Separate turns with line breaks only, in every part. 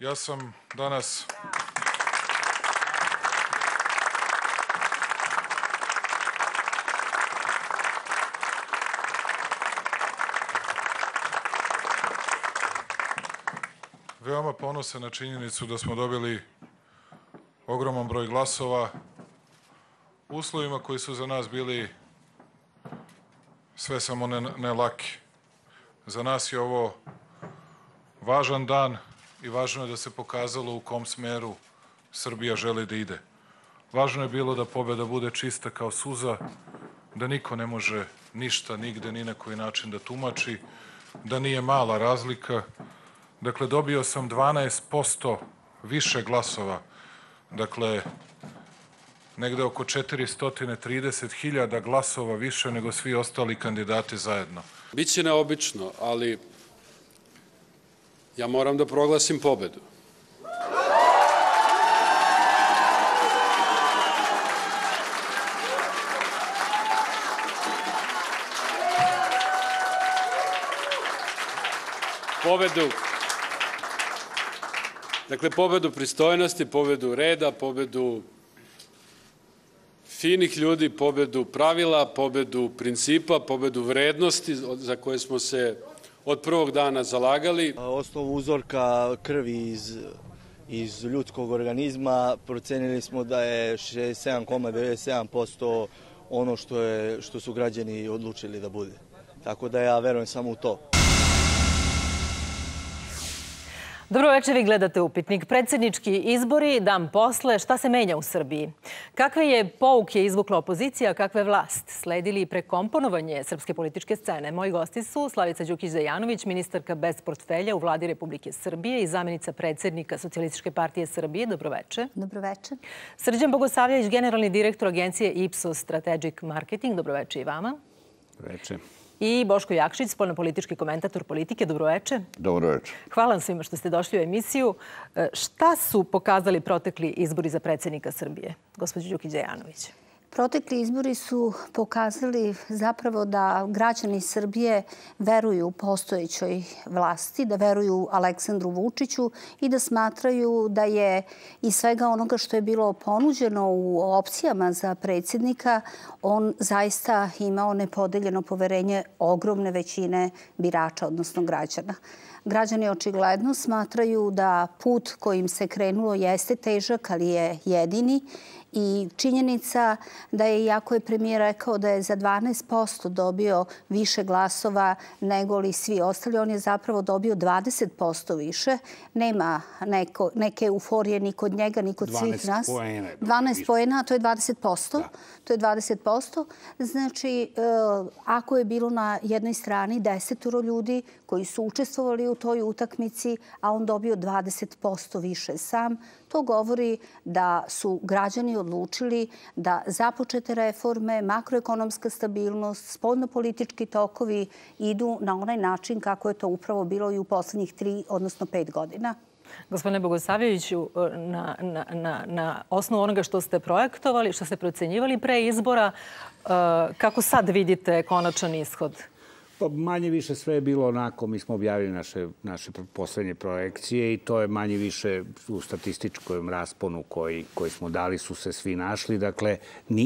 Ja sam danas veoma ponosan na činjenicu da smo dobili ogroman broj glasova u uslovima koji su za nas bili sve samo ne laki. Za nas je ovo važan dan i važno je da se pokazalo u kom smeru Srbija želi da ide. Važno je bilo da pobeda bude čista kao suza, da niko ne može ništa, nigde, ni na koji način da tumači, da nije mala razlika. Dakle, dobio sam 12% više glasova, dakle, negde oko 430.000 glasova više nego svi ostali kandidati zajedno.
Biće neobično, ali ja moram da proglasim pobedu. Pobedu pristojnosti, pobedu reda, pobedu finih ljudi, pobedu pravila, pobedu principa, pobedu vrednosti za koje smo se od prvog dana zalagali.
Osnovu uzorka krvi iz ljudskog organizma procenili smo da je 67,97% ono što su građani odlučili da bude. Tako da ja verujem samo u to.
Dobro večer, vi gledate Upitnik. Predsjednički izbori, dan posle, šta se menja u Srbiji? Kakve je pouke izvukla opozicija, a kakve vlast? Sledili i prekomponovanje srpske političke scene. Moji gosti su Slavica Đukić-Dejanović, ministarka bez portfelja u Vladi Republike Srbije i zamjenica predsjednika Socijalističke partije Srbije. Dobroveče.
Dobroveče.
Srđan Bogosavljević, generalni direktor agencije Ipsos Strategic Marketing. Dobroveče i vama.
Dobroveče.
I Boško Jakšić, spoljnopolitički komentator politike. Dobroveče.
Dobroveče.
Hvala vam svima što ste došli u emisiju. Šta su pokazali protekli izbori za predsjednika Srbije? Gospođo Đukić-Dejanović.
Protekli izbori su pokazali zapravo da građani Srbije veruju postojećoj vlasti, da veruju Aleksandru Vučiću i da smatraju da je iz svega onoga što je bilo ponuđeno u opcijama za predsjednika, on zaista imao nepodeljeno poverenje ogromne većine birača, odnosno građana. Građani očigledno smatraju da put kojim se krenulo jeste težak, ali je jedini. I činjenica da je, iako je premijer rekao da je za 12% dobio više glasova nego li svi ostali, on je zapravo dobio 20% više. Nema neke euforije ni kod njega, ni kod svih nas. 12 poena, to je 20%. To je 20%. Znači, ako je bilo na jednoj strani 10 ljudi koji su učestvovali u toj utakmici, a on dobio 20% više sam, to govori da su građani odlučili da započete reforme, makroekonomska stabilnost, spoljnopolitički tokovi idu na onaj način kako je to upravo bilo i u poslednjih 3, odnosno 5 godina.
Gospodine Bogosavljeviću, na osnovu onoga što ste projektovali, što ste procenjivali pre izbora, kako sad vidite konačan ishod?
Pa manje više sve je bilo onako, mi smo objavili naše poslednje projekcije i to je manje više u statističkom rasponu koji smo dali su se svi našli. Dakle,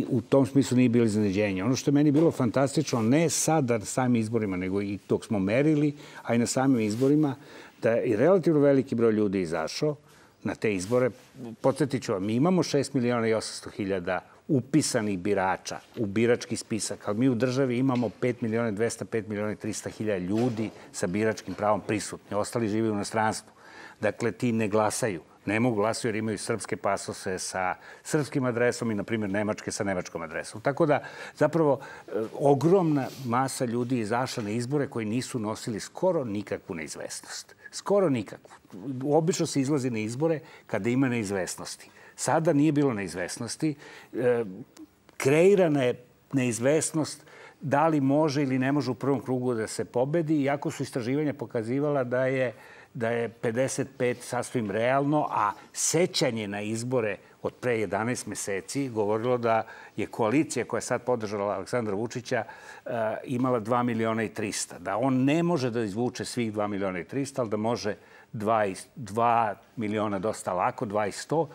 u tom smislu nije bilo iznenađenja. Ono što je meni bilo fantastično, ne sad na samim izborima, nego i dok smo merili, a i na samim izborima, da je relativno veliki broj ljudi izašao na te izbore. Podsjetit ću vam, mi imamo 6.800.000 upisanih birača u birački spisak, ali mi u državi imamo 5.200.000, 5.300.000 ljudi sa biračkim pravom prisutni. Ostali žive u inostranstvu. Dakle, ti ne glasaju. Ne mogu glasaju jer imaju srpske pasose sa srpskim adresom i, na primjer, nemačke sa nemačkom adresom. Tako da, zapravo, ogromna masa ljudi izašla na izbore koji nisu nosili skoro nikakvu neizvesnost. Skoro nikakvu. Obično se izlazi na izbore kada ima neizvesnosti. Sada nije bilo neizvesnosti. Kreirana je neizvesnost da li može ili ne može u prvom krugu da se pobedi, iako su istraživanja pokazivala da je 55 sasvim realno, a sećanje na izbore od pre 11 meseci govorilo da je koalicija koja je sad podržala Aleksandra Vučića imala 2.300.000. Da on ne može da izvuče svih 2.300.000, ali da može 2 miliona dosta lako, 2.100.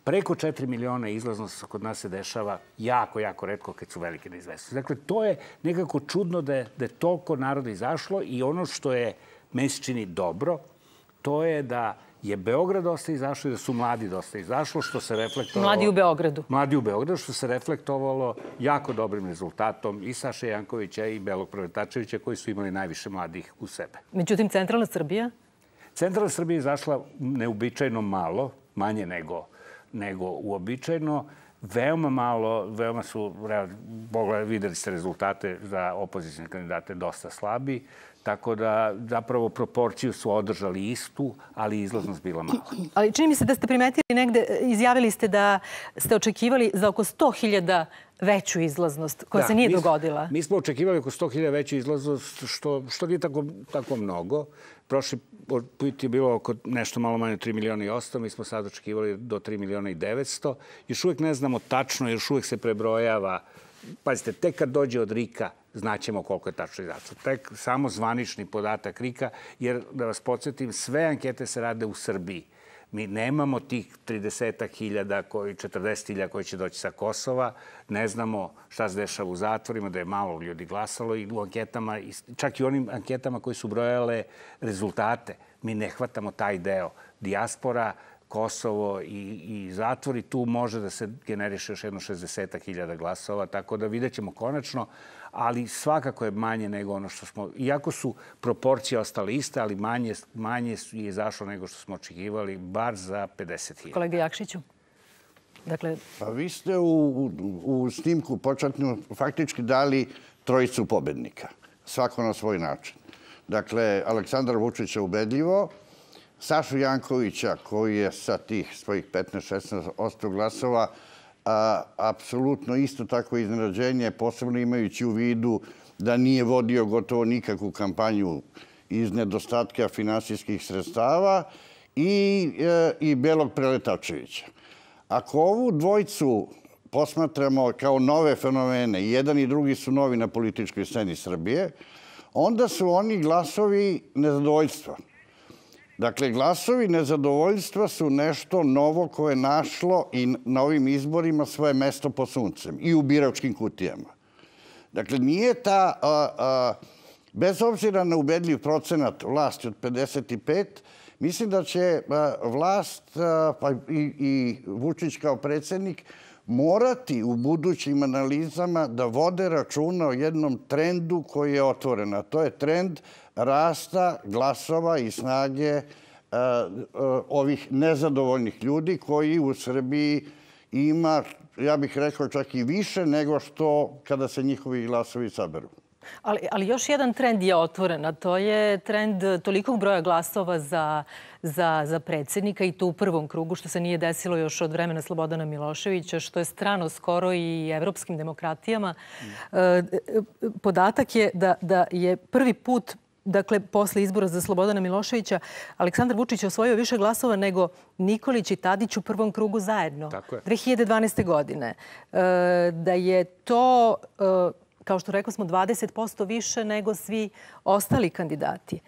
Preko 4 miliona izlaznost kod nas se dešava jako, jako retko kad su velike neizvesnosti. Dakle, to je nekako čudno da je toliko naroda izašlo i ono što je meni se čini dobro, to je da je Beograd dosta izašlo i da su mladi dosta izašlo, što se reflektovalo...
Mladi u Beogradu.
Mladi u Beogradu, što se reflektovalo jako dobrim rezultatom i Saše Jankovića i Belog Proletačevića, koji su imali najviše mladih u sebe.
Međutim, centralna Srbija? Centralna
Srbija je izašla neuobičajeno malo, manje nego uobičajeno. Veoma malo, veoma su, videli ste rezultate za opozicijne kandidate, dosta slabi. Tako da, zapravo, proporciju su održali istu, ali izlaznost bila mala.
Ali čini mi se da ste primetili negde, izjavili ste da ste očekivali za oko 100.000 veću izlaznost, koja se nije dogodila.
Mi smo očekivali oko 100.000 veću izlaznost, što nije tako mnogo. Prošli put je bilo oko nešto malo manje 3.800.000, mi smo sad očekivali do 3.900.000. Još uvijek ne znamo tačno, još uvijek se prebrojava. Pazite, tek kad dođe od RIK-a, znaćemo koliko je tačno izašlo. Tek samo zvanični podatak RIK-a, jer da vas podsjetim, sve ankete se rade u Srbiji. Mi nemamo tih 30.000, 40.000 koji će doći sa Kosova. Ne znamo šta se dešava u zatvorima, da je malo ljudi glasalo i u anketama, čak i onim anketama koji su brojale rezultate. Mi ne hvatamo taj deo. Dijaspora, Kosovo i zatvori, tu može da se generiše još jedno 60.000 glasova, tako da vidjet ćemo konačno, ali svakako je manje nego ono što smo... Iako su proporcije ostale iste, ali manje je izašlo nego što smo očekivali, bar za 50.000.
Kolega Jakšiću? Dakle...
Pa vi ste u snimku početnu faktički dali trojicu pobednika, svako na svoj način. Dakle, Aleksandar Vučić je ubedljivo, Sašu Jankovića, koji je sa tih svojih 15-16% glasova, apsolutno isto tako iznenađenje, posebno imajući u vidu da nije vodio gotovo nikakvu kampanju iz nedostatka finansijskih sredstava, i Belog Preletačevića. Ako ovu dvojicu posmatramo kao nove fenomene, i jedan i drugi su novi na političkoj sceni Srbije, onda su oni glasovi nezadovoljstva. Dakle, glasovi nezadovoljstva su nešto novo koje je našlo i na ovim izborima svoje mesto pod suncem i u biračkim kutijama. Dakle, nije ta, bez obzira na ubedljiv procenat vlasti od 55, mislim da će vlast pa i Vučić kao predsjednik morati u budućim analizama da vode računa o jednom trendu koji je otvoren, a to je trend rasta glasova i snage ovih nezadovoljnih ljudi koji u Srbiji ima, ja bih rekao, čak i više nego što kada se njihovi glasovi saberu.
Ali još jedan trend je otvoren, a to je trend tolikog broja glasova za predsjednika i to u prvom krugu, što se nije desilo još od vremena Slobodana Miloševića, što je strano skoro i evropskim demokratijama. Podatak je da je prvi put, dakle, posle izbora za Slobodana Miloševića, Aleksandar Vučić osvojio više glasova nego Nikolić i Tadić u prvom krugu zajedno. 2012. godine. Da je to... kao što rekao smo, 20% više nego svi ostali kandidati.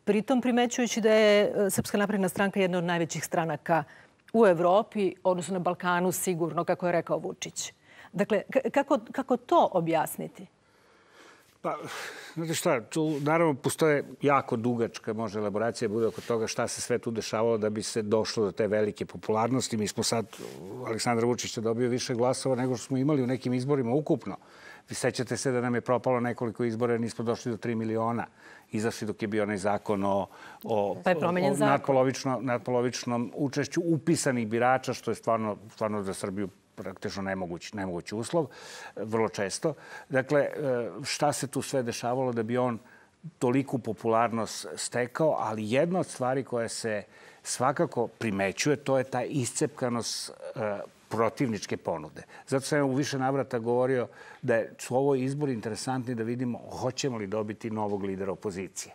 Pritom primećujući da je Srpska napredna stranka jedna od najvećih stranaka u Evropi, odnosno na Balkanu sigurno, kako je rekao Vučić. Dakle, kako to objasniti?
Pa, znate šta, tu naravno postoje jako dugačka, može elaboracija bude oko toga šta se sve tu dešavalo da bi se došlo do te velike popularnosti. Mi smo sad, Aleksandar Vučić je dobio više glasova nego što smo imali u nekim izborima ukupno. Vi sećate se da nam je propalo nekoliko izbora jer nismo došli do 3 miliona. Izašli dok je bio onaj zakon o nadpolovičnom učešću upisanih birača, što je stvarno za Srbiju praktično nemoguć uslov, vrlo često. Dakle, šta se tu sve dešavalo da bi on toliku popularnost stekao, ali jedna od stvari koja se svakako primećuje, to je ta iscepkanost protivničke ponude. Zato sam u više navrata govorio da su ovo izbori interesantni da vidimo hoćemo li dobiti novog lidera opozicije.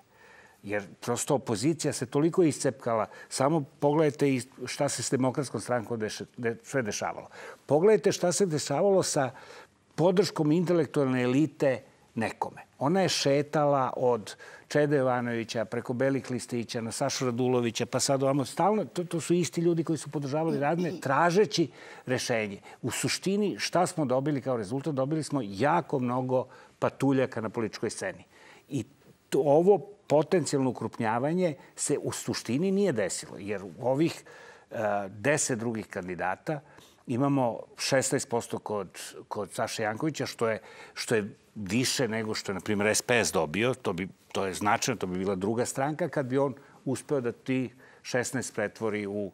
Jer prosto opozicija se toliko iscepkala. Samo pogledajte šta se s Demokratskom strankom sve dešavalo. Pogledajte šta se dešavalo sa podrškom intelektualne elite nekome. Ona je šetala od Čede Jovanovića preko Belih listića na Sašu Radulovića, pa sad ovamo stalno, to su isti ljudi koji su podržavali Radne, tražeći rešenje. U suštini, šta smo dobili kao rezultat? Dobili smo jako mnogo patuljaka na političkoj sceni. I ovo potencijalno ukrupnjavanje se u suštini nije desilo, jer u ovih 10 drugih kandidata imamo 16% kod Saše Jankovića, što je više nego što je, na primjer, SPS dobio. To je značajno, to bi bila druga stranka kad bi on uspeo da ti 16 pretvori u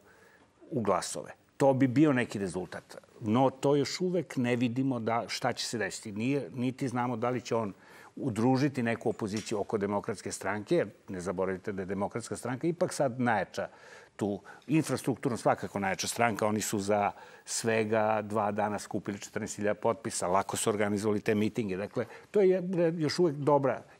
glasove. To bi bio neki rezultat. No, to još uvek ne vidimo šta će se desiti. Niti znamo da li će on udružiti neku opoziciju oko Demokratske stranke. Ne zaboravite da je Demokratska stranka ipak sad najjača tu infrastrukturno, svakako najjača stranka. Oni su za svega 2 dana skupili 14.000 potpisa. Lako su organizovali te mitinge. Dakle, to je još uvek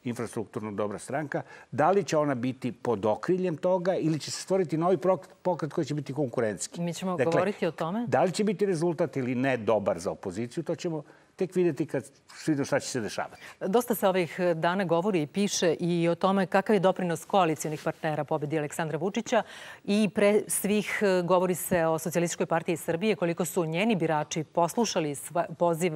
infrastrukturno dobra stranka. Da li će ona biti pod okriljem toga ili će se stvoriti novi pokret koji će biti konkurentski?
Mi ćemo govoriti o tome.
Da li će biti rezultat ili ne dobar za opoziciju, to ćemo tek vidjeti kad vidimo šta će se dešavati.
Dosta se ovih dana govori i piše i o tome kakav je doprinos koalicionih partnera pobedi Aleksandra Vučića i pre svih govori se o Socijalističkoj partiji Srbije, koliko su njeni birači poslušali poziv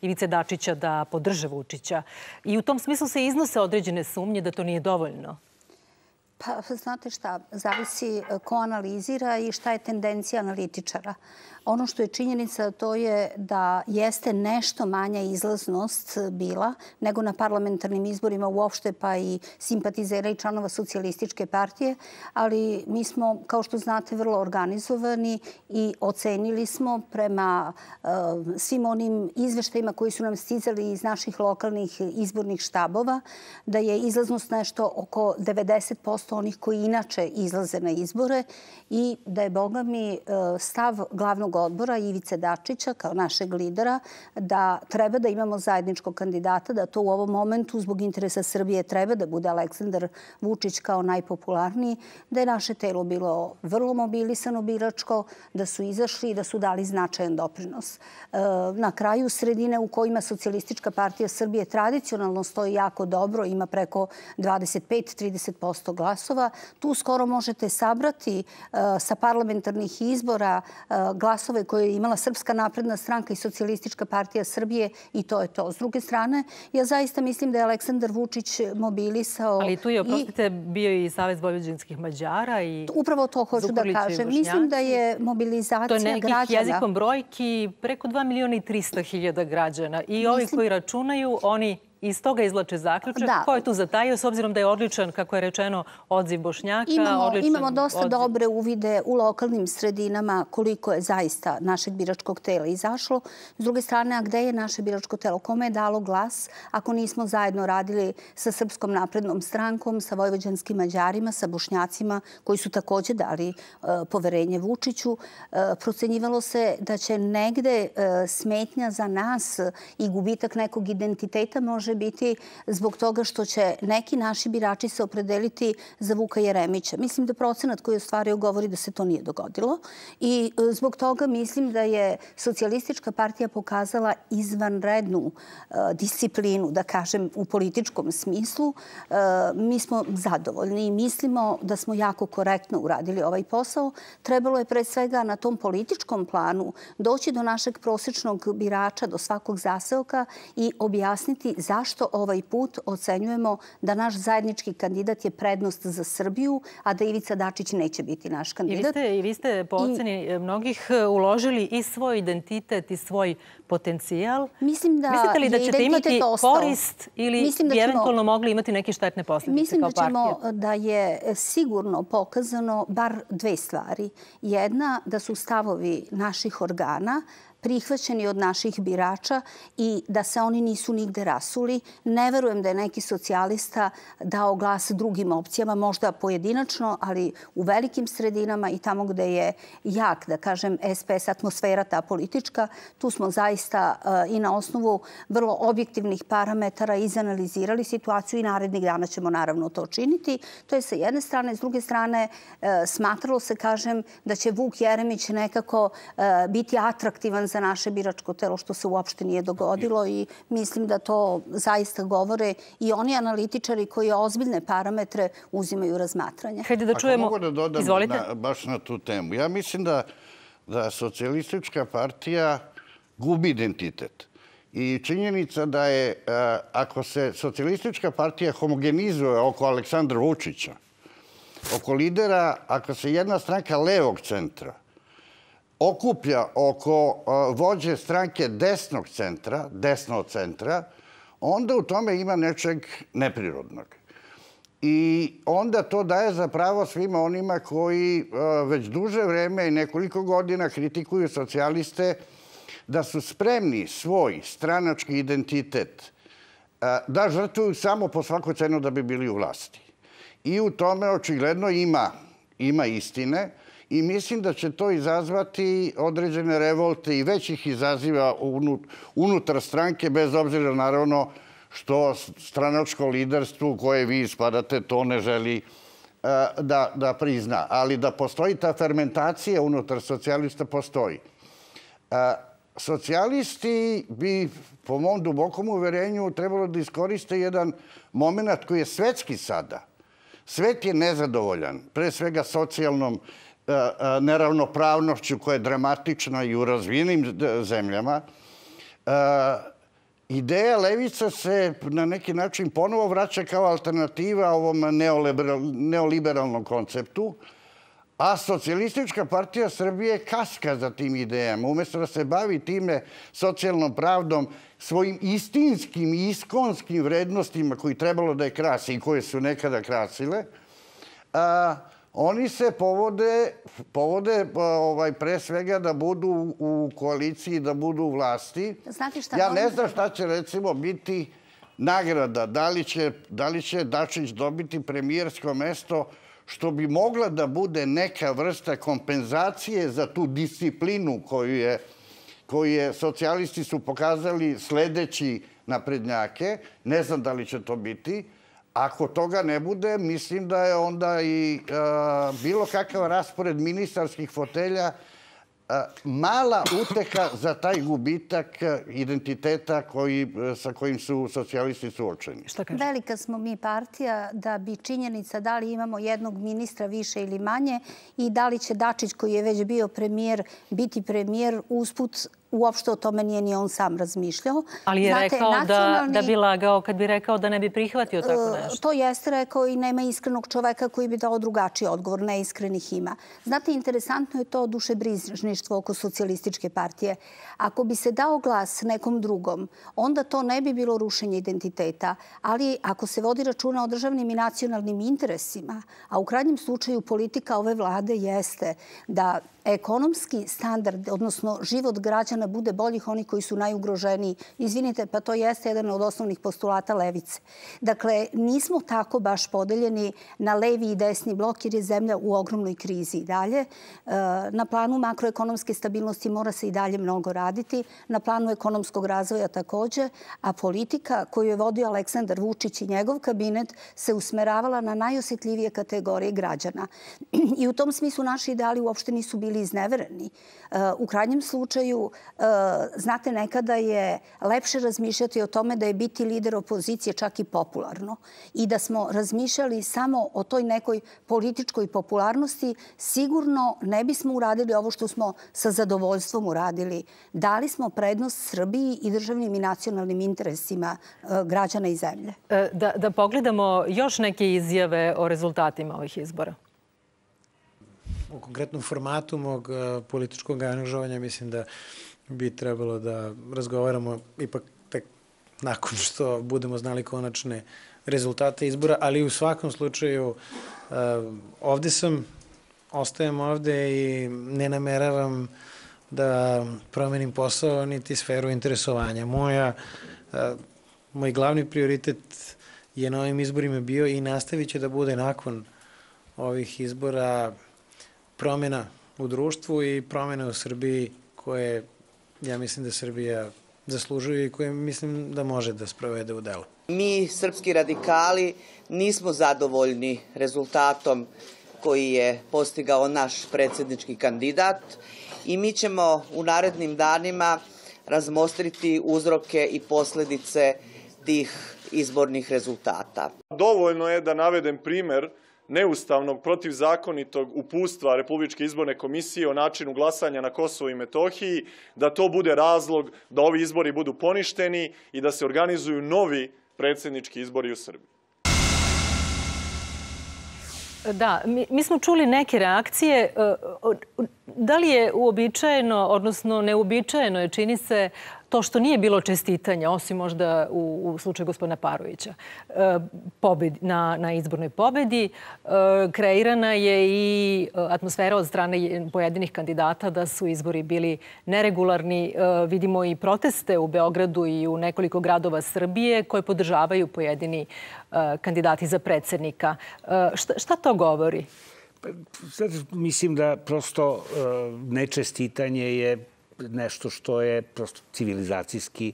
Ivice Dačića da podrže Vučića. I u tom smislu se iznose određene sumnje da to nije dovoljno.
Pa, znate šta, zavisi ko analizira i šta je tendencija analitičara. Ono što je činjenica to je da jeste nešto manja izlaznost bila nego na parlamentarnim izborima uopšte, pa i simpatizera i članova Socijalističke partije, ali mi smo, kao što znate, vrlo organizovani i ocenili smo prema svim onim izveštajima koji su nam stizali iz naših lokalnih izbornih štabova da je izlaznost nešto oko 90% onih koji inače izlaze na izbore i da je, boga mi, stav glavnog odbora Ivice Dačića kao našeg lidera da treba da imamo zajedničkog kandidata, da to u ovom momentu zbog interesa Srbije treba da bude Aleksandar Vučić kao najpopularniji, da je naše telo bilo vrlo mobilisano biračko, da su izašli i da su dali značajan doprinos. Na kraju sredine u kojima Socijalistička partija Srbije tradicionalno stoji jako dobro, ima preko 25-30% glasova, tu skoro možete sabrati sa parlamentarnih izbora glasove koje je imala Srpska napredna stranka i Socijalistička partija Srbije i to je to. S druge strane, ja zaista mislim da je Aleksandar Vučić mobilisao...
Ali tu je, oprostite, bio i Savez vojvođanskih Mađara i...
Upravo to hoću da kažem. Mislim da je mobilizacija građana...
To je nekih jezikom brojki preko 2.300.000 građana. I ovi koji računaju, oni iz toga izlače zaključak. Ko je tu zatajio, s obzirom da je odličan, kako je rečeno, odziv Bošnjaka?
Imamo dosta dobre uvide u lokalnim sredinama koliko je zaista našeg biračkog tela izašlo. S druge strane, a gde je naše biračko telo? Kome je dalo glas ako nismo zajedno radili sa Srpskom naprednom strankom, sa vojvođanskim Mađarima, sa Bošnjacima koji su takođe dali poverenje Vučiću? Procenjivalo se da će negde smetnja za nas i gubitak nekog identiteta može biti zbog toga što će neki naši birači se opredeliti za Vuka Jeremića. Mislim da procenat koji je ostvario govori da se to nije dogodilo i zbog toga mislim da je Socijalistička partija pokazala izvanrednu disciplinu, da kažem, u političkom smislu. Mi smo zadovoljni i mislimo da smo jako korektno uradili ovaj posao. Trebalo je pre svega na tom političkom planu doći do našeg prosečnog birača, do svakog zaseoka i objasniti zašto ovaj put ocenjujemo da naš zajednički kandidat je prednost za Srbiju, a da Ivica Dačić neće biti naš kandidat.
I vi ste po oceni mnogih uložili i svoj identitet i svoj potencijal. Mislite li da ćete imati korist ili bi eventualno mogli imati neke štetne posljedice kao partija?
Mislim da ćemo da je sigurno pokazano bar dve stvari. Jedna, da su stavovi naših organa prihvaćeni od naših birača i da se oni nisu nigde rasuli. Ne verujem da je neki socijalista dao glas drugim opcijama, možda pojedinačno, ali u velikim sredinama i tamo gde je jak, da kažem, SPS, atmosfera ta politička, tu smo zaista i na osnovu vrlo objektivnih parametara izanalizirali situaciju i narednih dana ćemo naravno to činiti. To je sa jedne strane. S druge strane, smatralo se, kažem, da će Vuk Jeremić nekako biti atraktivan za naše biračko telo, što se uopšte nije dogodilo i mislim da to zaista govore i oni analitičari koji ozbiljne parametre uzimaju razmatranje.
Hajde da čujemo.
Ako mogu da dodam baš na tu temu. Ja mislim da socijalistička partija gubi identitet. I činjenica da je, ako se socijalistička partija homogenizuje oko Aleksandra Vučića, oko lidera, ako se jedna stranka levog centra okuplja oko vođe stranke desnog centra, desnog centra, onda u tome ima nečeg neprirodnog. I onda to daje za pravo svima onima koji već duže vreme i nekoliko godina kritikuju socijaliste da su spremni svoj stranački identitet da žrtvuju samo po svaku cenu da bi bili u vlasti. I u tome očigledno ima istine i mislim da će to izazvati određene revolte i već ih izaziva unutar stranke, bez obzira naravno što stranačko liderstvo u koje vi spadate to ne želi da prizna. Ali da postoji ta fermentacija unutar socijalista, postoji. Socijalisti bi, po mom dubokom uverenju, trebalo da iskoriste jedan moment koji je svetski sada. Svet je nezadovoljan, pre svega socijalnom neravnopravnošću koja je dramatična i u razvijenim zemljama. Ideja levica se na neki način ponovo vraća kao alternativa ovom neoliberalnom konceptu, a socijalistička partija Srbije kaska za tim idejama. Umesto da se bavi time socijalnom pravdom, svojim istinskim i iskonskim vrednostima koji trebalo da je krasi i koje su nekada krasile, oni se povode pre svega da budu u koaliciji, da budu u vlasti. Ja ne znam šta će recimo biti nagrada. Da li će Dačić dobiti premijersko mesto, što bi mogla da bude neka vrsta kompenzacije za tu disciplinu koju je socijalisti su pokazali sledeći naprednjake. Ne znam da li će to biti. Ako toga ne bude, mislim da je onda i bilo kakav raspored ministarskih fotelja mala uteha za taj gubitak identiteta sa kojim su socijalisti suočeni.
Velika smo mi partija da bi činjenica da li imamo jednog ministra više ili manje i da li će Dačić, koji je već bio premijer, biti premijer usput. Uopšte o tome nije ni on sam razmišljao.
Ali je rekao da bi lagao kad bi rekao da ne bi prihvatio tako nešto.
To jeste rekao i nema iskrenog čoveka koji bi dao drugačiji odgovor. Neiskrenih ima. Znate, interesantno je to dušebrižništvo oko socijalističke partije. Ako bi se dao glas nekom drugom, onda to ne bi bilo rušenje identiteta. Ali ako se vodi računa o državnim i nacionalnim interesima, a u krajnjem slučaju politika ove vlade jeste da ekonomski standard, odnosno život građana bude boljih onih koji su najugroženiji. Izvinite, pa to jeste jedan od osnovnih postulata levice. Dakle, nismo tako baš podeljeni na levi i desni blok jer je zemlja u ogromnoj krizi i dalje. Na planu makroekonomske stabilnosti mora se i dalje mnogo raditi. Na planu ekonomskog razvoja takođe. A politika koju je vodio Aleksandar Vučić i njegov kabinet se usmeravala na najosjetljivije kategorije građana. I u tom smislu naši ideali uopšte nisu bili iznevereni. U krajnjem slučaju, znate, nekada je lepše razmišljati o tome da je biti lider opozicije čak i popularno. I da smo razmišljali samo o toj nekoj političkoj popularnosti, sigurno ne bismo uradili ovo što smo sa zadovoljstvom uradili. Dali smo prednost Srbiji i državnim i nacionalnim interesima građana i zemlje.
Da pogledamo još neke izjave o rezultatima ovih izbora.
U konkretnom formatu mog političkog angažovanja mislim da bi trebalo da razgovaramo ipak tek nakon što budemo znali konačne rezultate izbora, ali u svakom slučaju ovde ostajem ovde i ne nameravam da promenim posao niti sferu interesovanja. Moj glavni prioritet je na ovim izborima bio i nastavit će da bude nakon ovih izbora promjena u društvu i promjene u Srbiji koje ja mislim da Srbija zaslužuje i koje mislim da može da sprovede u delo.
Mi, srpski radikali, nismo zadovoljni rezultatom koji je postigao naš predsjednički kandidat i mi ćemo u narednim danima razmotriti uzroke i posljedice tih izbornih rezultata.
Dovoljno je da navedem primer neustavnog protivzakonitog uputstva Republičke izborne komisije o načinu glasanja na Kosovu i Metohiji, da to bude razlog da ovi izbori budu poništeni i da se organizuju novi predsjednički izbori u Srbiji.
Da, mi smo čuli neke reakcije. Da li je uobičajeno, odnosno neuobičajeno je, čini se, to što nije bilo čestitanja, osim možda u slučaju gospodina Parovića, na izbornoj pobedi, kreirana je i atmosfera od strane pojedinih kandidata da su izbori bili neregularni. Vidimo i proteste u Beogradu i u nekoliko gradova Srbije koje podržavaju pojedini kandidati za predsjednika. Šta to govori?
Mislim da prosto nečestitanje je nešto što je prosto civilizacijski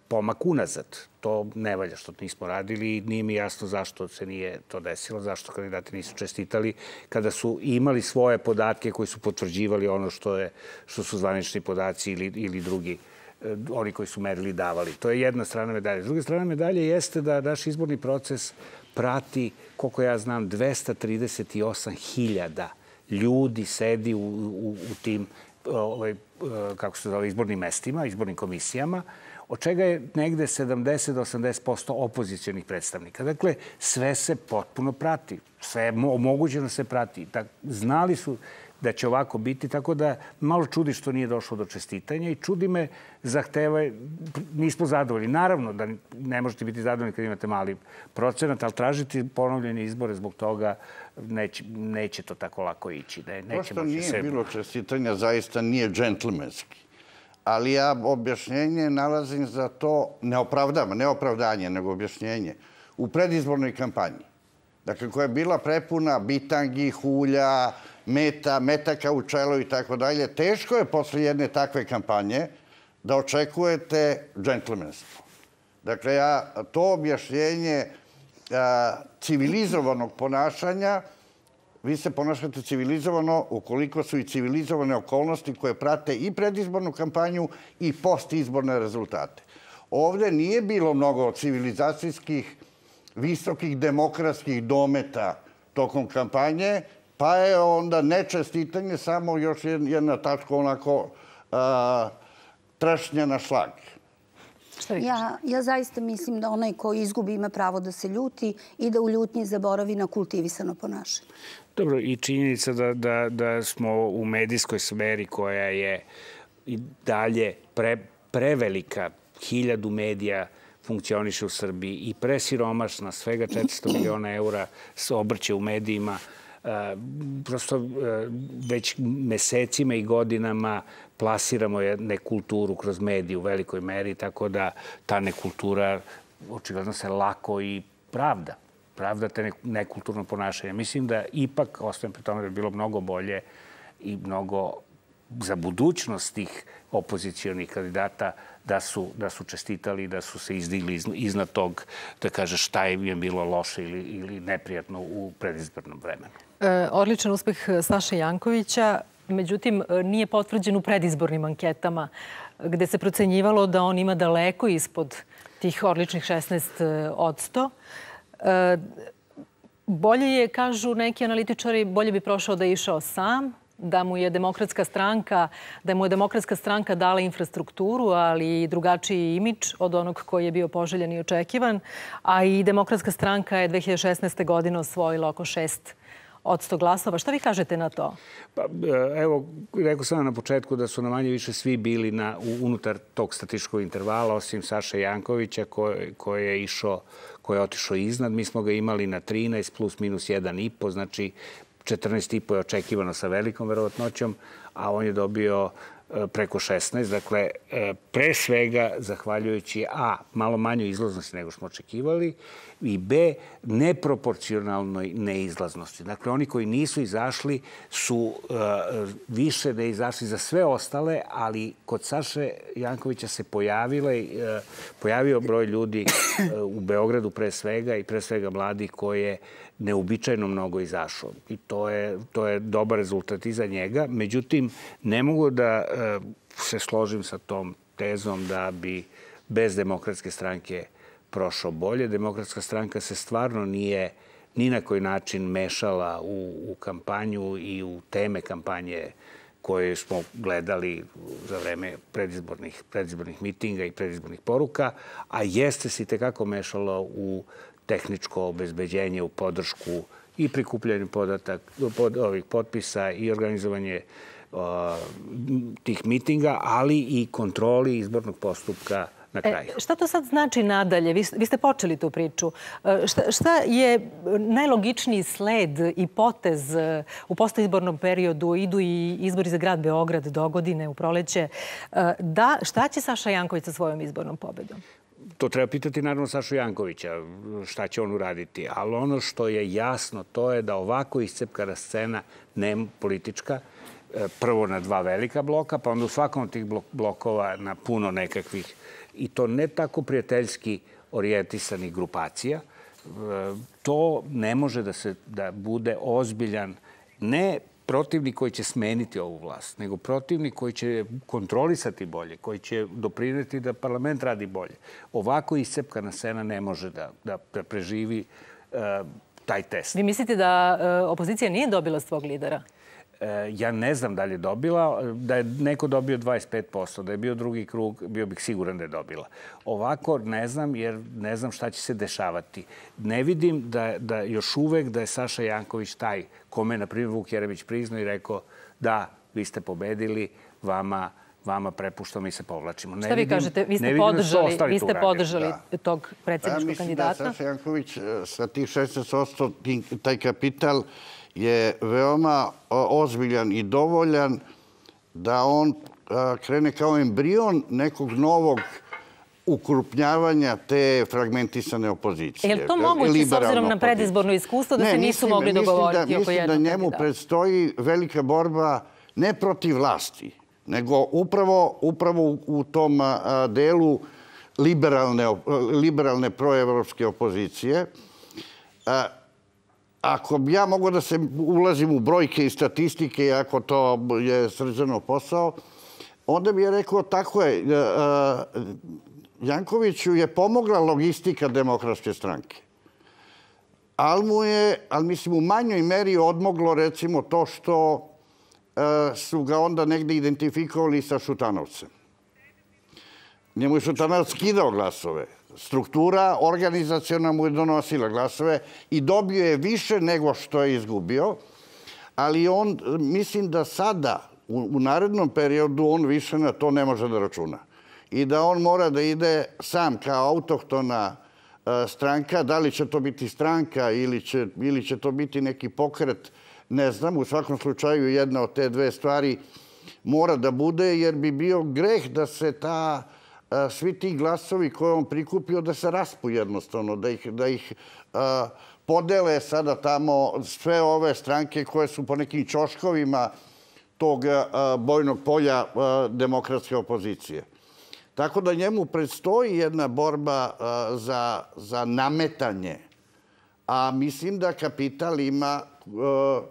pomak unazad. To ne valja što nismo radili i nije mi jasno zašto se nije to desilo, zašto kandidati nisu čestitali kada su imali svoje podatke koji su potvrđivali ono što su zvanični podaci ili drugi, oni koji su merili davali. To je jedna strana medalje. S druge strane medalje jeste da naš izborni proces prati, koliko ja znam, 238.000 ljudi sedi u tim kako se zove, izbornim mestima, izbornim komisijama, od čega je negde 70-80% opozicionih predstavnika. Dakle, sve se potpuno prati. Sve je omogućeno se prati. Znali su da će ovako biti, tako da malo čudi što nije došlo do čestitanja i čudi me, nismo zadovoljni. Naravno da ne možete biti zadovoljni kad imate mali procenat, ali tražiti ponovljene izbore zbog toga neće to tako lako ići.
To što nije bilo čestitanja zaista nije džentlmenski. Ali ja objašnjenje nalazim za to, ne opravdanje, nego objašnjenje, u predizbornoj kampanji. Dakle, koja je bila prepuna bitangi, hulja, metaka u čelu i tako dalje. Teško je posle jedne takve kampanje da očekujete džentlmenstvo. Dakle, to objašnjenje civilizovanog ponašanja, vi se ponašate civilizovano ukoliko su i civilizovane okolnosti koje prate i predizbornu kampanju i postizborne rezultate. Ovde nije bilo mnogo civilizacijskih, visokih demokratskih dometa tokom kampanje, pa je onda nečestitanje samo još jedna tačka onako trešnja na šlag.
Ja zaista mislim da onaj ko izgubi ima pravo da se ljuti i da u ljutnji zaboravi na kultivisano ponašanje.
Dobro, i činjenica da smo u medijskoj sferi koja je i dalje prevelika, 1000 medija funkcioniše u Srbiji i presiromašna, svega 400 miliona eura se obrće u medijima. Prosto već mesecima i godinama plasiramo nekulturu kroz medije u velikoj meri, tako da ta nekultura očigledno se lako i pravda te nekulturno ponašanje. Mislim da ipak, ostajem pri tome, da bi bilo mnogo bolje i mnogo za budućnost tih opozicijonih kandidata da su čestitali, da su se izdigli iznad tog, da kaže šta je bilo loše ili neprijatno u predizbornom vremenu.
Odličan uspeh Saše Jankovića, međutim, nije potvrđen u predizbornim anketama, gde se procenjivalo da on ima daleko ispod tih odličnih 16%. Bolje je, kažu neki analitičari, bolje bi prošao da je išao sam, da mu je Demokratska stranka dala infrastrukturu, ali i drugačiji imidž od onog koji je bio poželjen i očekivan. A i Demokratska stranka je 2016. godine osvojila oko 6% glasova. Šta vi kažete na to?
Evo, rekao sam na početku da su na manje više svi bili unutar tog statističkog intervala, osim Saše Jankovića koji je otišao iznad. Mi smo ga imali na 13 plus minus 1,5, znači 14,5 je očekivano sa velikom verovatnoćom, a on je dobio preko 16. Dakle, pre svega zahvaljujući A, malo manjoj izlaznosti nego smo očekivali i B, neproporcionalnoj neizlaznosti. Dakle, oni koji nisu izašli su više ne izašli za sve ostale, ali kod Saše Jankovića se pojavio broj ljudi u Beogradu pre svega i pre svega mladih koji je neuobičajeno mnogo izašao. I to je dobar rezultat i za njega. Međutim, ne mogu da se složim sa tom tezom da bi bez Demokratske stranke prošao bolje. Demokratska stranka se stvarno nije ni na koji način mešala u kampanju i u teme kampanje koje smo gledali za vreme predizbornih mitinga i predizbornih poruka, a jeste se itekako mešalo u tehničko obezbeđenje, u podršku i prikupljanju ovih potpisa i organizovanje tih mitinga, ali i kontroli izbornog postupka na kraju.
Šta to sad znači nadalje? Vi ste počeli tu priču. Šta je najlogičniji sled i potez u postoizbornom periodu? Idu i izbori za grad Beograd do godine u proleće. Šta će Saša Janković sa svojom izbornom pobedom?
To treba pitati naravno Sašu Jankovića, šta će on uraditi. Ali ono što je jasno, to je da ovako iscepkana scena politička, prvo na dva velika bloka, pa onda u svakom od tih blokova na puno nekakvih, i to ne tako prijateljski orijentisanih grupacija, to ne može da bude ozbiljan, ne protivnik koji će smeniti ovu vlast, nego protivnik koji će kontrolisati bolje, koji će doprineti da parlament radi bolje. Ovako iscepkana scena ne može da preživi taj test.
Vi mislite da opozicija nije dobila svog lidera?
Ja ne znam da li je dobila. Da je neko dobio 25%, da je bio drugi krug, bio bih siguran da je dobila. Ovako ne znam, jer ne znam šta će se dešavati. Ne vidim da još uvek da je Saša Janković taj kome, na primjer, Vuk Jeremić priznao i rekao da, vi ste pobedili, vama prepuštamo i se povlačimo.
Šta vi kažete? Vi ste podržali tog predsjedničkog kandidata?
Mislim da Saša Janković sa tih 16%, taj kapital je veoma ozbiljan i dovoljan da on krene kao embrion nekog novog ukrupnjavanja te fragmentisane opozicije.
Je li to moguće s obzirom na predizborno iskustvo da se nisu mogli dogovoriti oko jednog kandidata?
Mislim da njemu predstoji velika borba ne protiv vlasti, nego upravo u tom delu liberalne proevropske opozicije. Ako ja mogu da se ulazim u brojke i statistike, ako to je Srđanov posao, onda bi je rekao tako je. Jankoviću je pomogla logistika Demokratske stranke. Ali mislim u manjoj meri odmoglo recimo to što su ga onda negde identifikovali sa Šutanovcem. Njemu je Šutanovac skidao glasove. Struktura organizaciona mu je donosila glasove i dobio je više nego što je izgubio, ali on, mislim da sada, u narednom periodu, on više na to ne može da računa. I da on mora da ide sam kao autohtona stranka, da li će to biti stranka ili će to biti neki pokret, ne znam, u svakom slučaju jedna od te dve stvari mora da bude, jer bi bio greh da se svi ti glasovi koje on prikupio da se raspu jednostavno, da ih podele sada tamo sve ove stranke koje su po nekim ćoškovima tog bojnog polja demokratske opozicije. Tako da njemu predstoji jedna borba za nametanje, a mislim da kapital ima,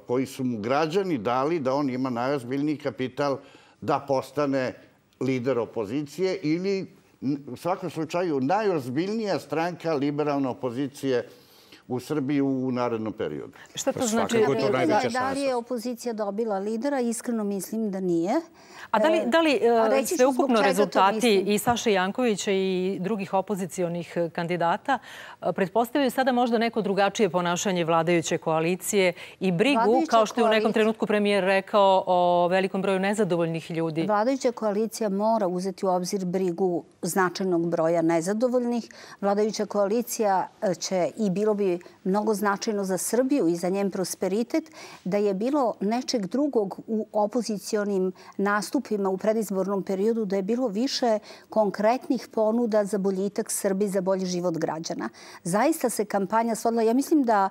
koji su mu građani dali, da on ima najozbiljniji kapital da postane lider opozicije ili u svakom slučaju najozbiljnija stranka liberalne opozicije u Srbiji u narednom periodu.
Šta to znači?
Da li je opozicija dobila lidera? Iskreno mislim da nije.
A da li sveukupno rezultati i Saše Jankovića i drugih opozicionih kandidata pretpostavljaju sada možda neko drugačije ponašanje vladajuće koalicije i brigu, kao što je u nekom trenutku premijer rekao, o velikom broju nezadovoljnih ljudi?
Vladajuća koalicija mora uzeti u obzir brigu značajnog broja nezadovoljnih. Vladajuća koalicija će, i bilo bi biti mnogo značajno za Srbiju i za njen prosperitet, da je bilo nečeg drugog u opozicionim nastupima u predizbornom periodu, da je bilo više konkretnih ponuda za boljitak Srbije, za bolji život građana. Zaista se kampanja svodila. Ja mislim da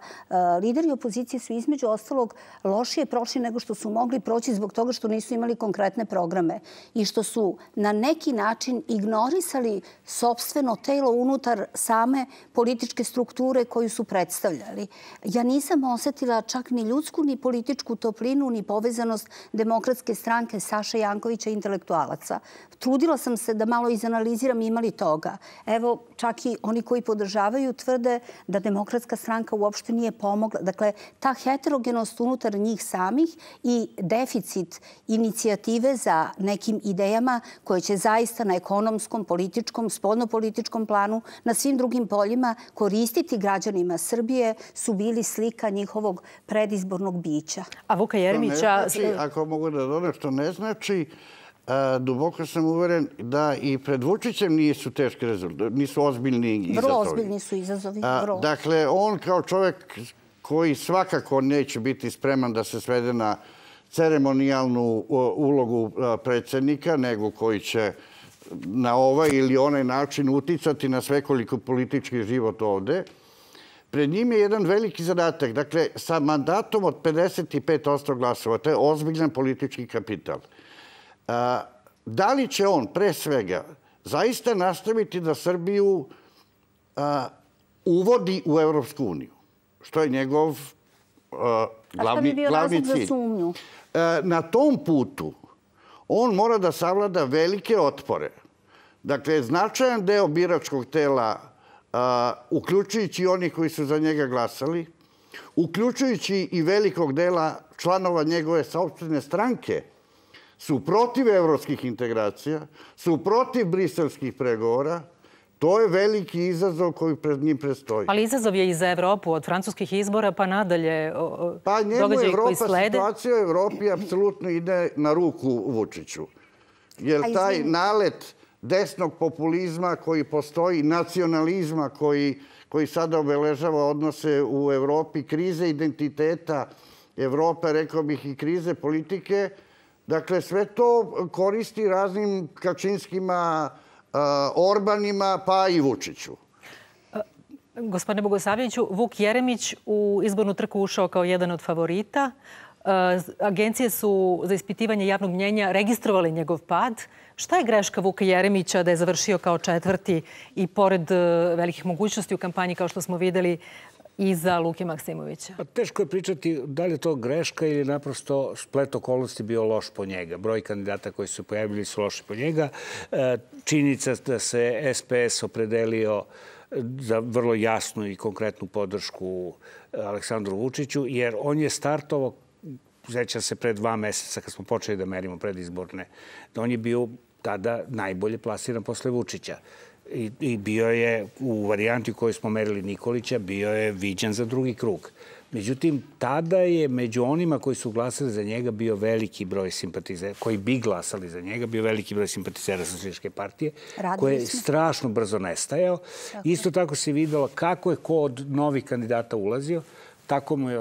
lideri opozicije su između ostalog lošije prošli nego što su mogli proći zbog toga što nisu imali konkretne programe i što su na neki način ignorisali sopstveno telo unutar same političke strukture koju su predstavljali. Ja nisam osetila čak ni ljudsku, ni političku toplinu, ni povezanost Demokratske stranke Saše Jankovića i intelektualaca. Trudila sam se da malo izanaliziram ima li toga. Evo, čak i oni koji podržavaju tvrde da Demokratska stranka uopšte nije pomogla. Dakle, ta heterogenost unutar njih samih i deficit inicijative za nekim idejama koje će zaista na ekonomskom, političkom, spoljnopolitičkom planu, na svim drugim poljima koristiti građanima Srbije su bili slika njihovog predizbornog bića.
A Vuka Jeremića...
Ako mogu da dodam, što ne znači, duboko sam uveren da i pred Vučićem nisu teški rezultati, nisu ozbiljni izazovi.
Vrlo ozbiljni su izazovi.
Dakle, on kao čovjek koji svakako neće biti spreman da se svede na ceremonijalnu ulogu predsjednika, nego koji će na ovaj ili onaj način uticati na svekoliko politički život ovde. Pred njim je jedan veliki zadatak. Dakle, sa mandatom od 55% glasova, to je ozbiljan politički kapital. Da li će on, pre svega, zaista nastaviti da Srbiju uvodi u Evropsku uniju, što je njegov glavni cilj. Na tom putu on mora da savlada velike otpore. Dakle, značajan deo biračkog tela, uključujući oni koji su za njega glasali, uključujući i velikog dela članova njegove sopstvene stranke, su protiv evropskih integracija, su protiv briselskih pregovora. To je veliki izazov koji pred njim prestoji.
Ali izazov je i za Evropu, od francuskih izbora pa nadalje
događaji koji slede. Situacija u Evropi apsolutno ide na ruku Vučiću. Jer taj nalet desnog populizma koji postoji, nacionalizma koji sada obeležava odnose u Evropi, krize identiteta Evrope, rekao bih i krize politike, dakle, sve to koristi raznim Kačinskima, Orbanima, pa i Vučiću.
Gospodine Bogosavljeviću, Vuk Jeremić u izbornu trku ušao kao jedan od favorita. Agencije su za ispitivanje javnog mnjenja registrovali njegov pad. Šta je greška Vuka Jeremića da je završio kao četvrti i pored velikih mogućnosti u kampanji, kao što smo videli, i za Luke Maksimovića?
Teško je pričati da li je to greška ili naprosto splet okolnosti bio loš po njega. Broj kandidata koji su pojavili su loši po njega. Činjenica da se SPS opredelio za vrlo jasnu i konkretnu podršku Aleksandru Vučiću, jer on je startovao, sećam se, pred 2 meseca kad smo počeli da merimo predizborne, da on je bio tada najbolje plasiran posle Vučića. I bio je, u varijanti u kojoj smo merili Nikolića, bio je viđen za drugi krug. Međutim, tada je među onima koji su glasali za njega bio veliki broj simpatizera, koji bi glasali za njega, bio veliki broj simpatizera Socijalističke partije, koji je strašno brzo nestajao. Isto tako se videlo kako je ko od novih kandidata ulazio, tako mu je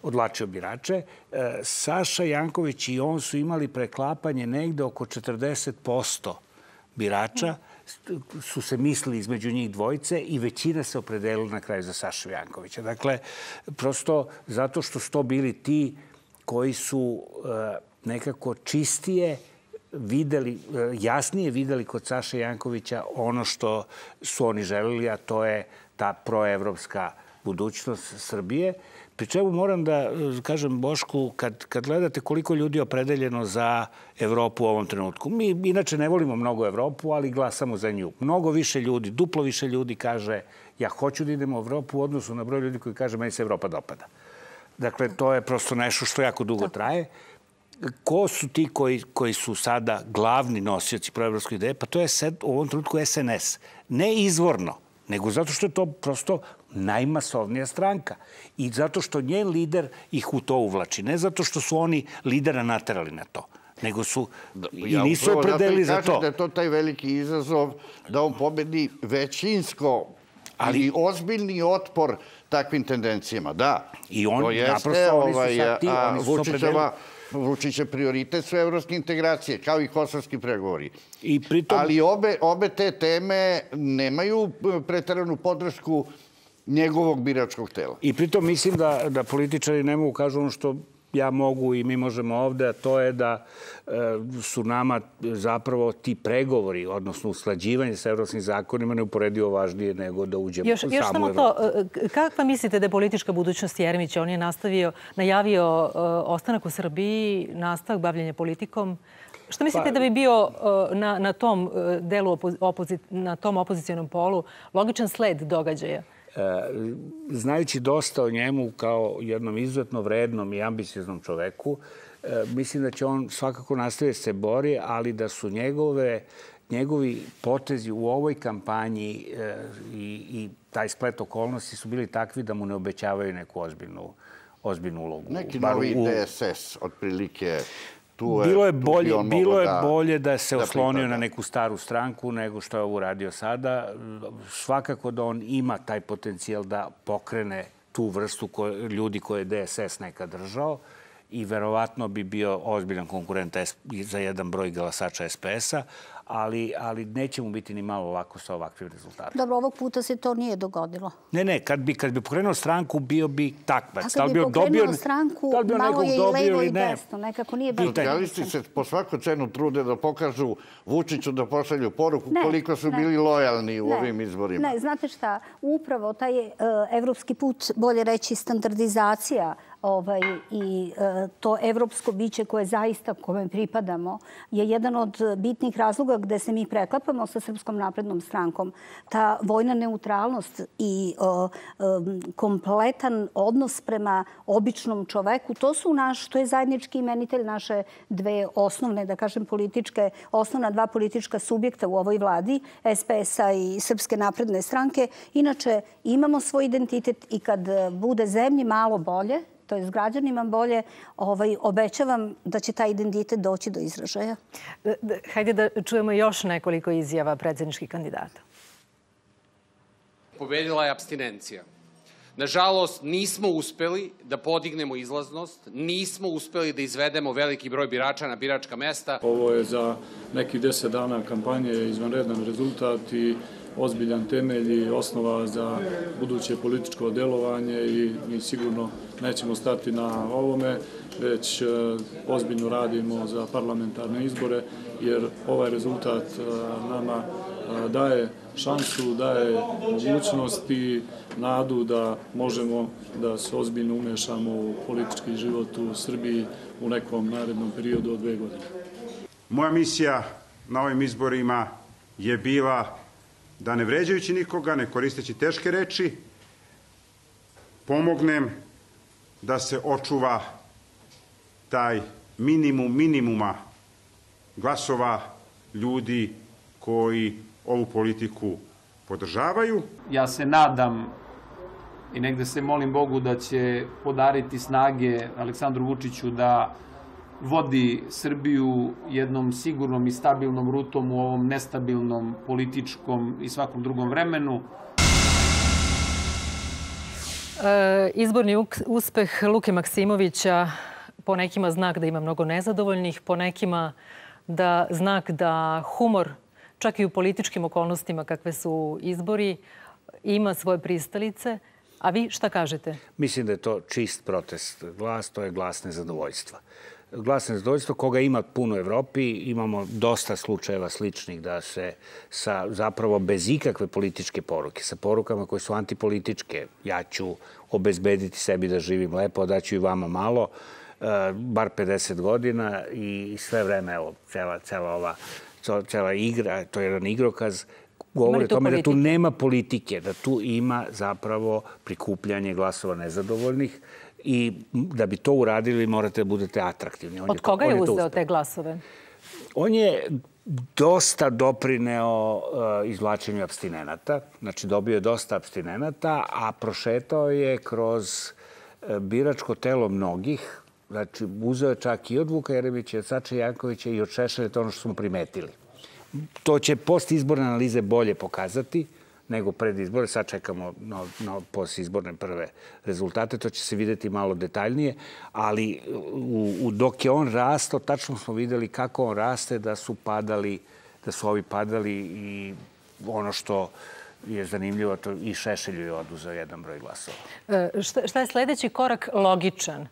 odvlačio birače. Saša Janković i on su imali preklapanje negde oko 40% birača, su se mislili između njih dvojice i većina se opredelila na kraju za Sašu Jankovića. Dakle, prosto zato što su to bili ti koji su nekako čistije videli, jasnije videli kod Saše Jankovića ono što su oni želeli, a to je ta proevropska budućnost Srbije. Pri čemu moram da kažem Bošku, kad gledate koliko ljudi je opredeljeno za Evropu u ovom trenutku. Mi inače ne volimo mnogo Evropu, ali glasamo za nju. Mnogo više ljudi, duplo više ljudi kaže ja hoću da idem u Evropu u odnosu na broj ljudi koji kaže meni se Evropa dopada. Dakle, to je prosto nešto što jako dugo traje. Ko su ti koji su sada glavni nosioci proevropske ideje? Pa to je u ovom trenutku SNS. Ne izvorno, nego zato što je to prosto najmasovnija stranka. I zato što njen lider ih u to uvlači. Ne zato što su oni lidera naterali na to, nego su i nisu opredelili za to.
Da je to taj veliki izazov da on pobedi većinsko ili ozbiljni otpor takvim tendencijama. Da,
I on,
to jeste,
naprosto, oni su sad ti, oni su
Vučićev prioritet su evropske integracije, kao i kosovski pregovori.
I pritom...
Ali obe te teme nemaju preteranu podršku njegovog biračkog tela.
I pritom mislim da političari ne mogu kažu ono što ja mogu i mi možemo ovde, a to je da su nama zapravo ti pregovori, odnosno usklađivanje sa evropskim zakonima neuporedivo važnije nego da uđemo u samu Evropu. Još samo to,
kakva mislite da je politička budućnost Jeremića? On je najavio ostanak u Srbiji, nastavak bavljenja politikom. Što mislite da bi bio na tom delu, na tom opozicionom polu logičan sled događaja?
Znajući dosta o njemu kao jednom izuzetno vrednom i ambicioznom čoveku, mislim da će on svakako nastaviti se bori, ali da su njegovi potezi u ovoj kampanji i taj splet okolnosti su bili takvi da mu ne obećavaju neku ozbiljnu ulogu.
Neki novi DSS, otprilike.
Bilo je bolje da se oslonio na neku staru stranku nego što je ovo uradio sada. Svakako da on ima taj potencijal da pokrene tu vrstu ljudi koje je DSS nekad držao i verovatno bi bio ozbiljan konkurent za jedan broj glasača SPS-a, ali neće mu biti ni malo lako sa ovakvim rezultatom.
Dobro, ovog puta se to nije dogodilo.
Ne, kad bi pokrenuo stranku, bio bi takvac.
A kad bi pokrenuo stranku, malo je i levo i desno. Nekako nije bilo...
Socijalisti se po svaku cenu trude da pokažu Vučiću da pošalju poruku koliko su bili lojalni u ovim izborima.
Ne, znate šta, upravo taj evropski put, bolje reći standardizacija i to evropsko biće koje zaista kome pripadamo je jedan od bitnih razloga gde se mi preklapamo sa Srpskom naprednom strankom. Ta vojna neutralnost i kompletan odnos prema običnom čoveku, to je zajednički imenitelj naše dve osnovne, da kažem, osnovna dva politička subjekta u ovoj vladi, SPS-a i Srpske napredne stranke. Inače, imamo svoj identitet i kad bude zemlji malo bolje, to je s građanima bolje, obećavam da će taj identitet doći do izražaja.
Hajde da čujemo još nekoliko izjava predsjedničkih kandidata.
Pobedila je apstinencija. Nažalost, nismo uspeli da podignemo izlaznost, nismo uspeli da izvedemo veliki broj birača na biračka mesta.
Ovo je za nekih 10 dana kampanje izvanredan rezultat i ozbiljan temelj i osnova za buduće političko delovanje i mi sigurno nećemo stati na ovome, već ozbiljno radimo za parlamentarne izbore, jer ovaj rezultat nama daje šansu, daje mogućnost i nadu da možemo da se ozbiljno umešamo u politički život u Srbiji u nekom narednom periodu od 2 godine.
Moja misija na ovim izborima je bila da ne vređajući nikoga, ne koristeći teške reči, pomognem da se očuva taj minimum minimuma glasova ljudi koji ovu politiku podržavaju.
Ja se nadam i negde se molim Bogu da će podariti snage Aleksandru Vučiću da vodi Srbiju jednom sigurnom i stabilnom rutom u ovom nestabilnom političkom i svakom drugom vremenu.
Izborni uspeh Luke Maksimovića po nekima znak da ima mnogo nezadovoljnih, po nekima znak da humor, čak i u političkim okolnostima kakve su izbori, ima svoje pristalice. A vi šta kažete?
Mislim da je to čist protest. Glas, to je glas nezadovoljstva. Glas nezadovoljstva koga ima puno u Evropi. Imamo dosta slučajeva sličnih da se zapravo bez ikakve političke poruke, sa porukama koje su antipolitičke, ja ću obezbediti sebi da živim lepo, daću i vama malo, bar 50 godina i sve vreme, evo, cela igra, to je jedan igrokaz, govori o tome da tu nema politike, da tu ima zapravo prikupljanje glasova nezadovoljnih i da bi to uradili morate da budete atraktivni.
Od koga je uzeo te glasove?
On je dosta doprineo izvlačenju apstinenata, znači dobio je dosta apstinenata, a prošetao je kroz biračko telo mnogih, znači uzeo je čak i od Vuka Jeremića, od Saše Jankovića i od Šešelja, to ono što smo primetili. To će postizborne analize bolje pokazati. nego pred izbore. Sad čekamo posizborne prve rezultate. To će se videti malo detaljnije. Ali dok je on rastao, tačno smo videli kako on raste, da su ovi padali i ono što je zanimljivo, to i Šešelju je oduzeo jedan broj glasova.
Šta je sledeći korak logičan?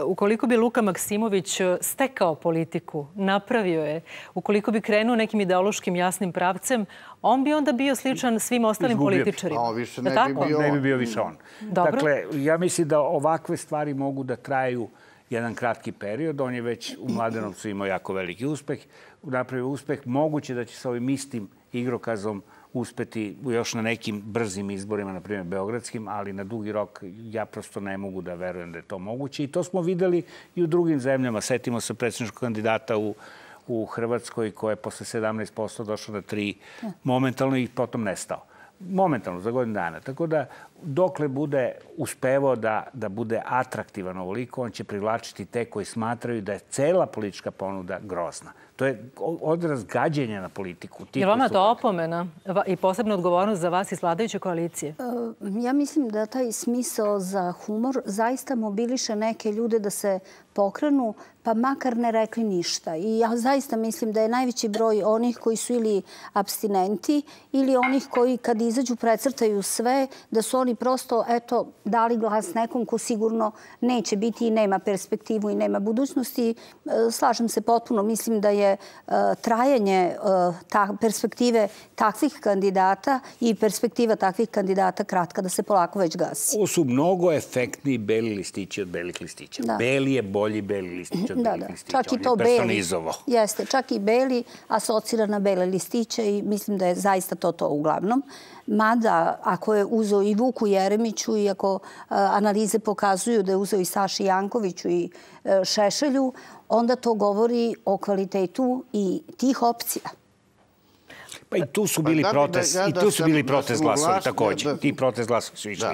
Ukoliko bi Luka Maksimović stekao politiku, napravio je, ukoliko bi krenuo nekim ideološkim jasnim pravcem, on bi onda bio sličan svim ostalim političarima.
A više ne bi
bio više on. Dakle, ja mislim da ovakve stvari mogu da traju jedan kratki period. On je već u Mladenovcu imao jako veliki uspeh, napravio uspeh. Moguće da će sa ovim istim igrokazom uspeti još na nekim brzim izborima, na primjer beogradskim, ali na dugi rok ja prosto ne mogu da verujem da je to moguće. I to smo videli i u drugim zemljama. Setimo se predsjedničkog kandidata u Hrvatskoj koja je posle 17% došla na 3 momentalno i potom nestao. Momentalno, za godinu dana. Tako da, dokle bude uspevao da bude atraktivan ovoliko, on će privlačiti te koji smatraju da je cela politička ponuda grozna. To je odraz gađenja na politiku.
Je li vama to opomena i posebna odgovornost za vas iz vladajuće koalicije?
Ja mislim da taj smisao za humor zaista mobiliše neke ljude da se pokrenu, pa makar ne rekli ništa. I ja zaista mislim da je najveći broj onih koji su ili apstinenti ili onih koji kad izađu precrtaju sve, da su oni prosto, eto, dali glas nekom ko sigurno neće biti i nema perspektivu i nema budućnosti. Slažem se potpuno. Mislim da je trajanje perspektive takvih kandidata i perspektiva takvih kandidata kratka, da se polako već gasi.
Ovo su mnogo efektniji beli listići od belih listića. Beli je bolji beli listić od belih listića.
Čak i to beli. Jeste, čak i beli asocira na bele listiće i mislim da je zaista to uglavnom. Mada, ako je uzeo i Vuku Jeremiću i ako analize pokazuju da je uzeo i Saši Jankoviću i Šešelju, onda to govori o kvalitetu i tih opcija.
Pa i tu su bili protest glasovi također. Ti protest glasovi su išli.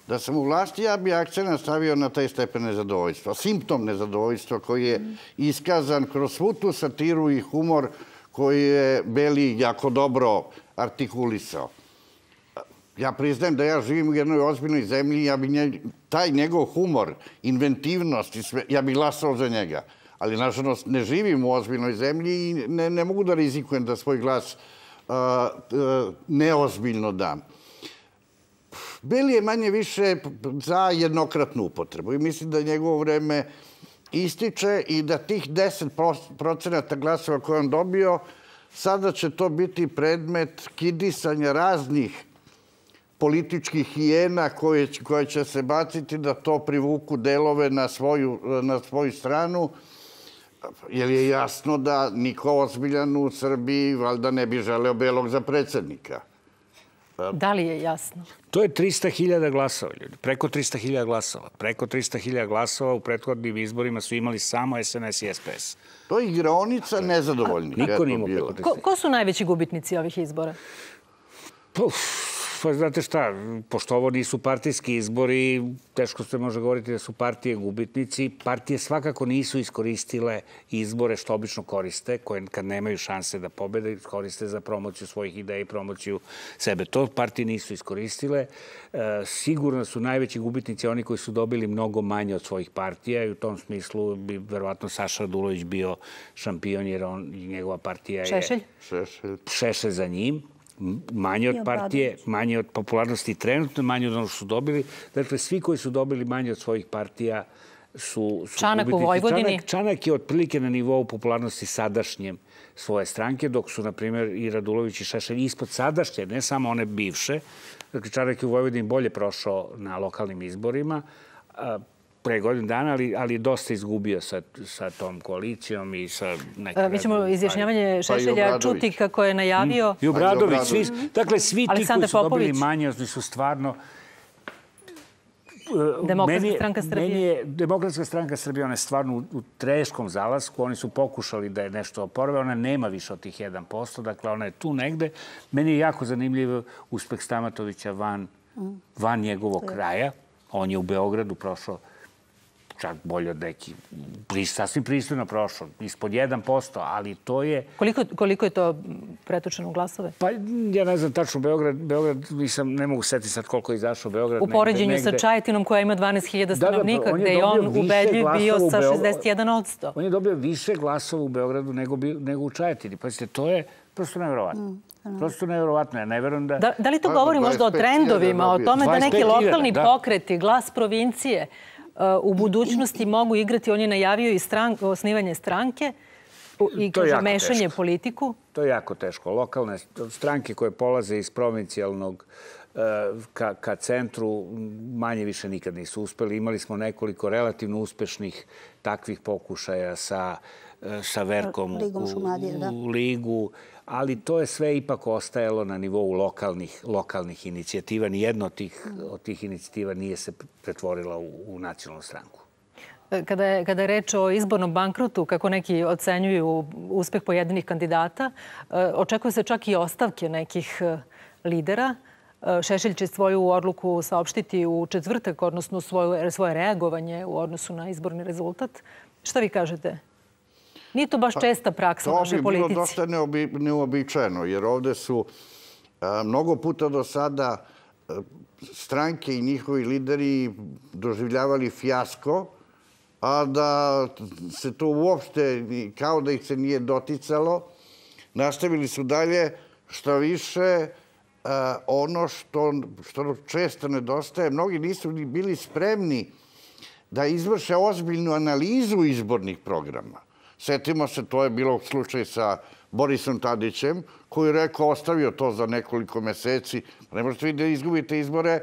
Da sam u vlasti, ja bi akcent stavio na taj stepen nezadovoljstva. Simptom nezadovoljstva koji je iskazan kroz svu tu satiru i humor koji je Beli jako dobro artikulisao. Ja priznajem da ja živim u jednoj ozbiljnoj zemlji, ja bi taj njegov humor, inventivnost, ja bih glasao za njega. Ali, nažalost, ne živim u ozbiljnoj zemlji i ne mogu da rizikujem da svoj glas neozbiljno dam. Beli je manje više za jednokratnu upotrebu i mislim da njegovo vreme ističe i da tih 10% glasova koje on dobio, sada će to biti predmet kidisanja raznih političkih hijena koje će se baciti da to privuku delove na svoju stranu, jer je jasno da niko ozbiljan u Srbiji valjda ne bi želeo Belog za predsjednika.
Da li je jasno?
To je 300.000 glasova, ljudi. Preko 300.000 glasova. Preko 300.000 glasova u prethodnim izborima su imali samo SNS i SPS.
To je igraonica nezadovoljnih.
Niko nije imao.
Ko su najveći gubitnici ovih izbora?
Pa znate šta, pošto ovo nisu partijski izbori, teško se može govoriti da su partije gubitnici. Partije svakako nisu iskoristile izbore što obično koriste, koje kad nemaju šanse da pobede, koriste za promociju svojih ideja i promociju sebe. To partije nisu iskoristile. Sigurno su najveći gubitnici oni koji su dobili mnogo manje od svojih partija i u tom smislu bi verovatno Saša Radulović bio šampion jer njegova partija je... Šešelj za njim. Manje od partije, manje od popularnosti trenutno, manje od ono što su dobili. Dakle, svi koji su dobili manje od svojih partija su
Čanak u Vojvodini?
Čanak je otprilike na nivou popularnosti sadašnjem svoje stranke, dok su, na primjer, i Radulović i Šešelj ispod sadašnje, ne samo one bivše. Dakle, Čanak je u Vojvodini bolje prošao na lokalnim izborima pre godinu dana, ali je dosta izgubio sa tom koalicijom i sa nekim...
Mi ćemo izjašnjavanje Šešelja čuti kako je najavio...
I Obradović. Dakle, svi ti koji su dobili manje, su stvarno...
Demokratska stranka Srbije.
Demokratska stranka Srbije, ona je stvarno u teškom zalasku. Oni su pokušali da je nešto oporave. Ona nema više od tih 1%. Dakle, ona je tu negde. Meni je jako zanimljiv uspeh Stamatovića van njegovog kraja. On je u Beogradu prošao čak bolje od neki, sasvim pristojno prošlo, ispod 1%, ali to je...
Koliko je to pretočeno u glasove?
Pa ja ne znam tačno, Beograd, ne mogu setiti sad koliko je izašao Beograd.
U poređenju sa Čajetinom koja ima 12.000 stanovnika, gde je on ubedljiv bio sa 61%.
On je dobio više glasova u Beogradu nego u Čajetini. Pazite, to je prosto nevjerovatno. Prosto nevjerovatno. Ja ne verujem da...
Da li to govori možda o trendovima, o tome da neki lokalni pokreti, Glas provincije, u budućnosti mogu igrati? On je najavio i osnivanje stranke i mešanje politiku.
To je jako teško. Lokalne stranke koje polaze iz provincijalnog ka centru manje više nikad nisu uspeli. Imali smo nekoliko relativno uspešnih takvih pokušaja sa Verkom u ligu, ali to je sve ipak ostajalo na nivou lokalnih inicijativa. Nijedna od tih inicijativa nije se pretvorila u nacionalnu stranku.
Kada je reč o izbornom bankrotu, kako neki ocenjuju uspeh pojedinih kandidata, očekuje se čak i ostavke nekih lidera. Šešelj će svoju odluku saopštiti u četvrtak, odnosno svoje reagovanje u odnosu na izborni rezultat. Šta vi kažete? Nije to baš česta praksa u našoj politici.
To bi bilo dosta neuobičajeno, jer ovde su mnogo puta do sada stranke i njihovi lideri doživljavali fijasko, a da se to uopšte, kao da ih se nije doticalo, nastavili su dalje, što više, ono što često nedostaje, mnogi nisu ni bili spremni da izvrše ozbiljnu analizu izbornih programa. Sjetimo se, to je bilo slučaj sa Borisom Tadićem, koji je rekao, ostavio to za nekoliko meseci. Ne možete vi da izgubite izbore,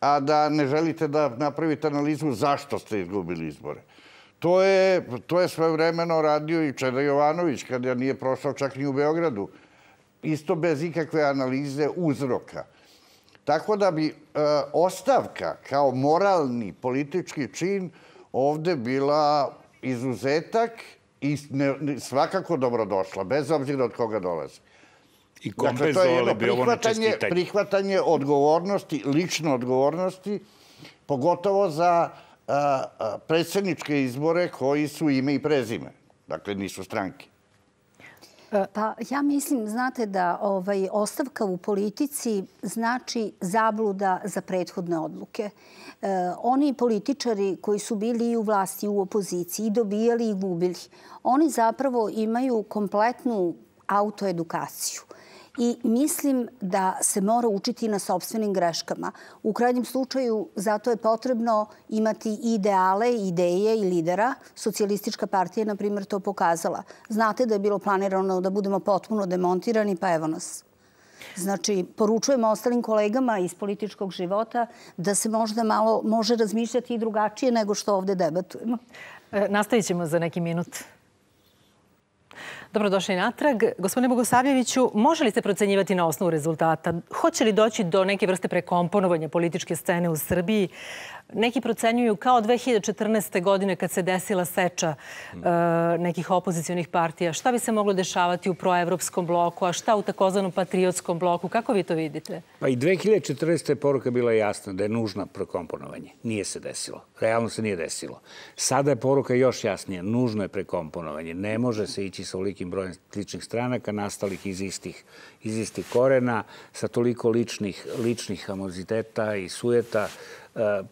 a da ne želite da napravite analizu zašto ste izgubili izbore. To je svojevremeno radio i Čeda Jovanović, kada nije prošao čak ni u Beogradu. Isto bez ikakve analize uzroka. Tako da bi ostavka kao moralni politički čin ovde bila izuzetak i svakako dobrodošla, bez obzira od koga dolazi.
I kompenzovali bi ovo na čestitanje.
Prihvatanje odgovornosti, lične odgovornosti, pogotovo za predsjedničke izbore koji su ime i prezime. Dakle, nisu stranke.
Pa ja mislim, znate, da ostavka u politici znači zabluda za prethodne odluke. Oni političari koji su bili i u vlasti i u opoziciji, i dobijali i gubili, oni zapravo imaju kompletnu autoedukaciju. I mislim da se mora učiti na sopstvenim greškama. U krajnjem slučaju, zato je potrebno imati ideale, ideje i lidera. Socijalistička partija je, na primjer, to pokazala. Znate da je bilo planirano da budemo potpuno demontirani, pa evo nas. Znači, poručujemo ostalim kolegama iz političkog života da se možda malo može razmišljati i drugačije nego što ovde debatujemo.
Nastavit ćemo za neki minut. Dobrodošli natrag. Gospodine Bogosavljeviću, može li se procenjivati na osnovu rezultata? Hoće li doći do neke vrste prekomponovanja političke scene u Srbiji? Neki procenjuju kao 2014. godine kad se desila seča nekih opozicionih partija. Šta bi se moglo dešavati u proevropskom bloku, a šta u takozvanom patriotskom bloku? Kako vi to vidite?
Pa i 2014. poruka bila jasna da je nužno prekomponovanje. Nije se desilo. Realno se nije desilo. Sada je poruka još jasnija. Nužno je prekomponovanje. Ne može se ići sa ovolikim brojem sličnih stranaka, nastalih iz istih korena, sa toliko ličnih animoziteta i sujeta.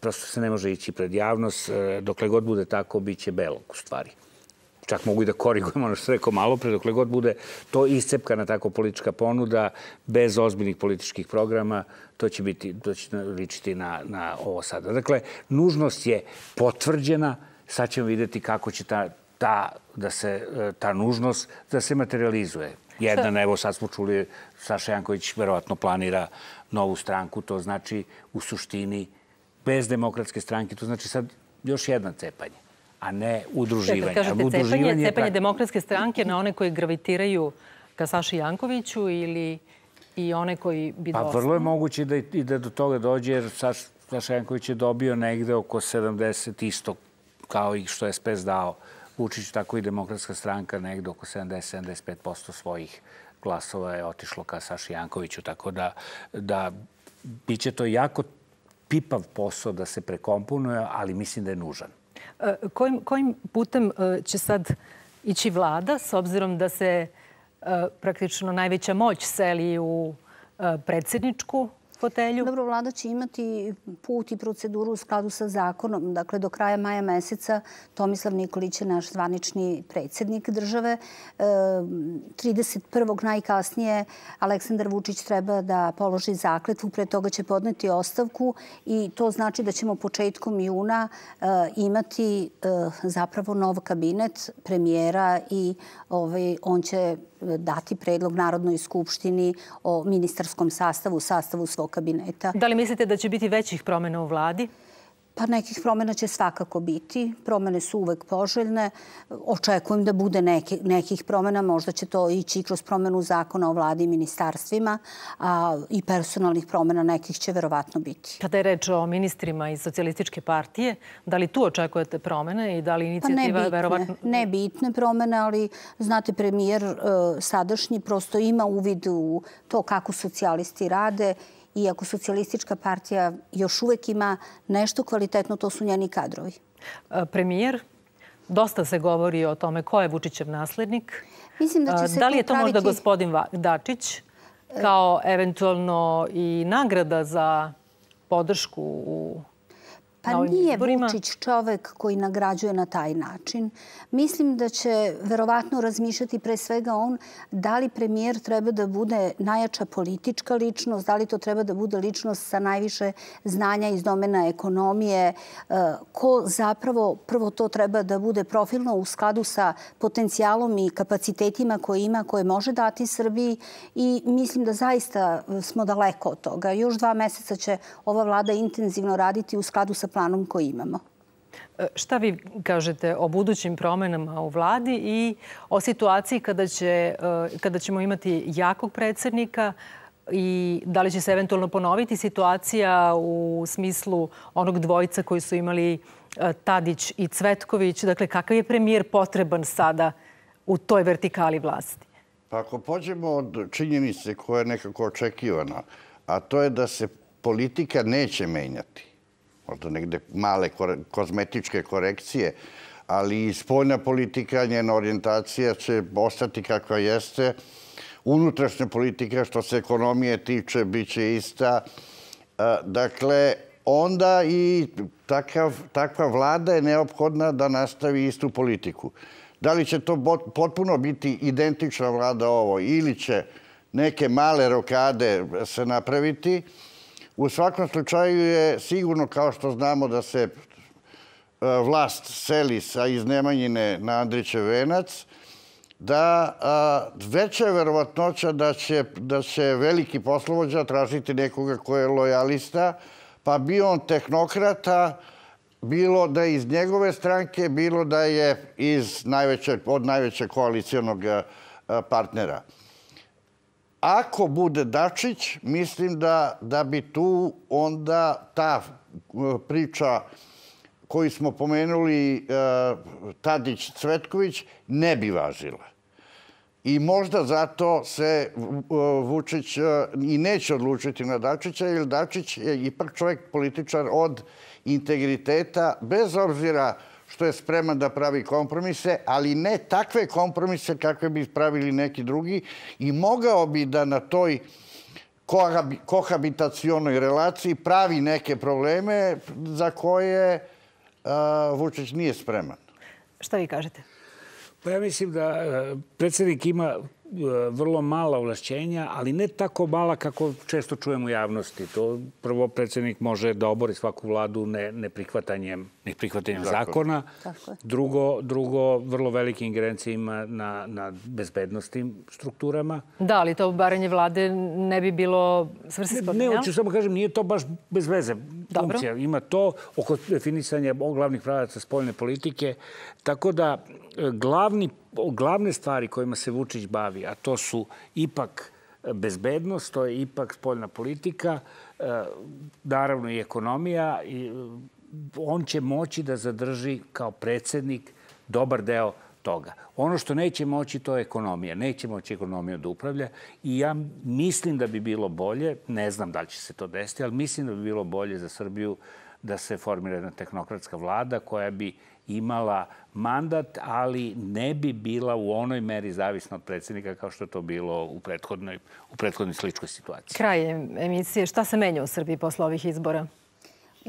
Prosto se ne može ići pred javnost. Dokle god bude tako, bit će belo u stvari. Čak mogu i da korigujemo ono što rekao malo pre, dokle god bude to iscepkana tako politička ponuda, bez ozbiljnih političkih programa, to će ličiti na ovo sada. Dakle, nužnost je potvrđena, sad ćemo vidjeti kako će ta nužnost da se materializuje. Evo sad smo čuli, Saša Janković verovatno planira novu stranku, to znači u suštini bez demokratske stranke, to znači sad još jedno cepanje, a ne udruživanje.
Kažete cepanje demokratske stranke na one koji gravitiraju ka Saši Jankoviću ili i one koji bi dosta?
Pa vrlo je moguće da do toga dođe, jer Saša Janković je dobio negde oko 70 isto kao i što je SPS dao Vučiću, tako i demokratska stranka negde oko 70-75% svojih glasova je otišlo ka Saši Jankoviću, tako da biće to jako pipav posao da se prekomponuje, ali mislim da je nužan.
Kojim putem će sad ići vlada, s obzirom da se praktično najveća moć seli u predsjedničku fotelju?
Dobro, vlada će imati put i proceduru u skladu sa zakonom. Dakle, do kraja maja meseca Tomislav Nikolić je naš zvanični predsjednik države. 31. najkasnije Aleksandar Vučić treba da položi zakletvu. Pre toga će podneti ostavku i to znači da ćemo početkom juna imati zapravo nov kabinet premijera i on će dati predlog Narodnoj skupštini o ministarskom sastavu svog kabineta.
Da li mislite da će biti većih promjena u vladi?
Pa nekih promjena će svakako biti. Promjene su uvek poželjne. Očekujem da bude nekih promjena. Možda će to ići kroz promjenu zakona o vladi i ministarstvima, a i personalnih promjena nekih će verovatno biti.
Kada je reč o ministrima iz Socijalističke partije, da li tu očekujete promjene i da li inicijativa verovatno...
Ne bitne promjene, ali znate, premijer sadašnji prosto ima uvid u to kako socijalisti rade. Iako Socijalistička partija još uvek ima nešto kvalitetno, to su njeni kadrovi.
Premijer, dosta se govori o tome ko je Vučićev naslednik.
Mislim da će se
da li je to možda gospodin Dačić kao eventualno i nagrada za podršku u
Pa nije Vučić čovek koji nagrađuje na taj način. Mislim da će verovatno razmišljati pre svega on da li premijer treba da bude najjača politička ličnost, da li to treba da bude ličnost sa najviše znanja iz domena ekonomije, ko zapravo prvo to treba da bude profilno u skladu sa potencijalom i kapacitetima koje ima, koje može dati Srbiji i mislim da zaista smo daleko od toga. Još 2 meseca će ova vlada intenzivno raditi u skladu sa planom koji imamo.
Šta vi kažete o budućim promjenama u vladi i o situaciji kada ćemo imati jakog predsjednika i da li će se eventualno ponoviti situacija u smislu onog dvojica koji su imali Tadić i Cvetković? Dakle, kakav je premijer potreban sada u toj vertikali vlasti?
Pa ako pođemo od činjenice koja je nekako očekivana, a to je da se politika neće menjati, možda negde male kozmetičke korekcije, ali i spoljna politika, njena orijentacija će ostati kakva jeste. Unutrašnja politika, što se ekonomije tiče, bit će ista. Dakle, onda i takva vlada je neophodna da nastavi istu politiku. Da li će to potpuno biti identična vlada ovo ili će neke male rokade se napraviti, u svakom slučaju je sigurno, kao što znamo, da se vlast seli sa iz Nemanjine na Andrićev venac, da veća je verovatnoća da će veliki poslovođa tražiti nekoga ko je lojalista, pa bio on tehnokrata, bilo da je iz njegove stranke, bilo da je od najvećeg koalicijonog partnera. Ako bude Dačić, mislim da bi tu onda ta priča koju smo pomenuli, Tadić-Cvetković, ne bi važila. I možda zato se Vučić i neće odlučiti na Dačića, jer Dačić je ipak čovjek političar od integriteta, bez obzira što je spreman da pravi kompromise, ali ne takve kompromise kakve bi pravili neki drugi i mogao bi da na toj kohabitacionoj relaciji pravi neke probleme za koje Vučić nije spreman.
Šta vi kažete?
Pa ja mislim da predsjednik ima vrlo mala ovlašćenja, ali ne tako mala kako često čujemo u javnosti. To prvo, predsjednik može da obori svaku vladu neprihvatanjem zakona. Drugo, vrlo velike ingerencije ima na bezbednostnim strukturama.
Da, ali to obaranje vlade ne bi bilo svrsishodno.
Ne, hoću samo kažem, nije to baš bez veze funkcija. Ima to oko definisanja glavnih pravaca spoljne politike. Tako da glavne stvari kojima se Vučić bavi, a to su ipak bezbednost, to je ipak spoljna politika, naravno i ekonomija, on će moći da zadrži kao predsjednik dobar deo toga. Ono što neće moći, to je ekonomija. Neće moći ekonomija da upravlja i ja mislim da bi bilo bolje, ne znam da li će se to desiti, ali mislim da bi bilo bolje za Srbiju da se formira jedna tehnokratska vlada koja bi imala mandat, ali ne bi bila u onoj meri zavisna od predsjednika kao što je to bilo u prethodnoj sličnoj situaciji.
Kraj emisije. Šta se menja u Srbiji posle ovih izbora?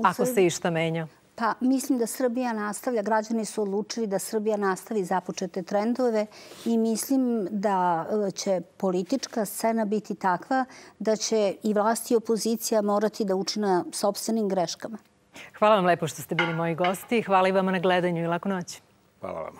Ako se išta menja?
Pa mislim da Srbija nastavlja, građani su odlučili da Srbija nastavi započete trendove i mislim da će politička scena biti takva da će i vlast i opozicija morati da uči na sopstvenim greškama.
Hvala vam lepo što ste bili moji gosti. Hvala i vama na gledanju i laku noć.
Hvala vama.